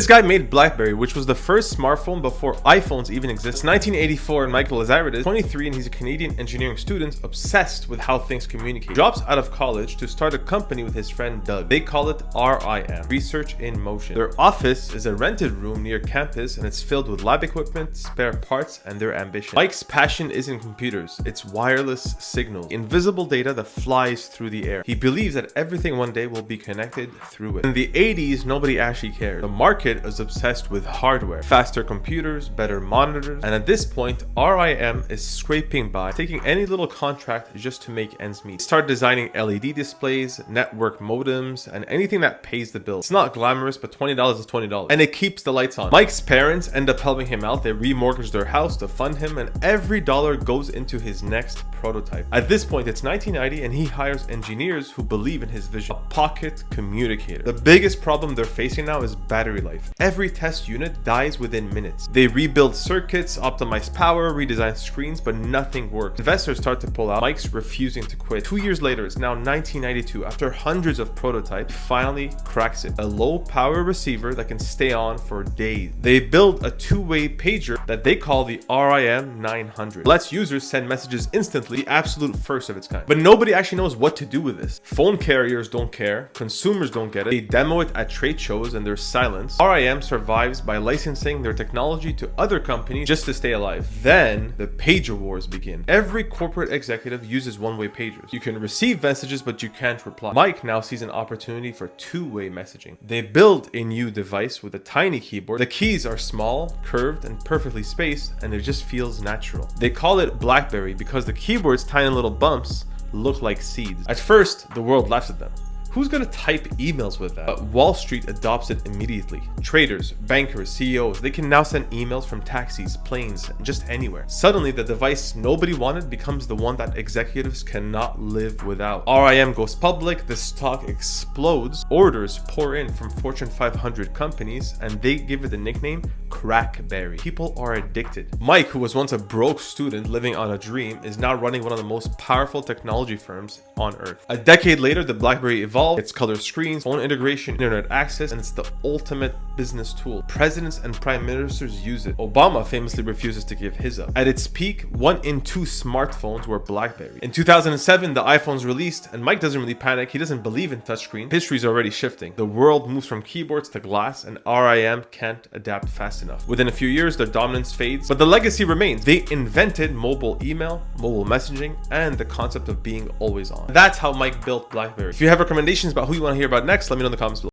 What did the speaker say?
This guy made BlackBerry, which was the first smartphone before iPhones even existed. It's 1984 and Mike Lazaridis, 23, and he's a Canadian engineering student obsessed with how things communicate. Drops out of college to start a company with his friend Doug. They call it RIM, Research in Motion. Their office is a rented room near campus and it's filled with lab equipment, spare parts, and their ambition. Mike's passion isn't computers, it's wireless signals, invisible data that flies through the air. He believes that everything one day will be connected through it. In the 80s, nobody actually cared. The market is obsessed with hardware, faster computers, better monitors, and at this point, RIM is scraping by, taking any little contract just to make ends meet. Start designing LED displays, network modems, and anything that pays the bill. It's not glamorous, but $20 is $20, and it keeps the lights on. Mike's parents end up helping him out. They remortgage their house to fund him, and every dollar goes into his next prototype. At this point, it's 1990, and he hires engineers who believe in his vision. A pocket communicator. The biggest problem they're facing now is battery life. Every test unit dies within minutes. They rebuild circuits, optimize power, redesign screens, but nothing works. Investors start to pull out. Mike's refusing to quit. 2 years later, it's now 1992. After hundreds of prototypes, he finally cracks it. A low power receiver that can stay on for days. They build a two-way pager that they call the RIM 900. Lets users send messages instantly, the absolute first of its kind. But nobody actually knows what to do with this. Phone carriers don't care. Consumers don't get it. They demo it at trade shows and there's silence. RIM survives by licensing their technology to other companies just to stay alive. Then the pager wars begin. Every corporate executive uses one-way pagers. You can receive messages, but you can't reply. Mike now sees an opportunity for two-way messaging. They build a new device with a tiny keyboard. The keys are small, curved, and perfectly spaced, and it just feels natural. They call it BlackBerry because the keyboard's tiny little bumps look like seeds. At first, the world laughs at them. Who's gonna type emails with that? But Wall Street adopts it immediately. Traders, bankers, CEOs, they can now send emails from taxis, planes, just anywhere. Suddenly, the device nobody wanted becomes the one that executives cannot live without. RIM goes public, the stock explodes, orders pour in from Fortune 500 companies, and they give it the nickname Crackberry. People are addicted. Mike, who was once a broke student living on a dream, is now running one of the most powerful technology firms on earth. A decade later, the BlackBerry evolved. It's color screens, phone integration, internet access, and it's the ultimate business tool. Presidents and prime ministers use it. Obama famously refuses to give his up. At its peak, 1 in 2 smartphones were BlackBerry. In 2007, the iPhone's released, and Mike doesn't really panic. He doesn't believe in touchscreen. History's already shifting. The world moves from keyboards to glass, and RIM can't adapt fast enough. Within a few years, their dominance fades, but the legacy remains. They invented mobile email, mobile messaging, and the concept of being always on. That's how Mike built BlackBerry. If you have recommendations about who you want to hear about next, let me know in the comments below.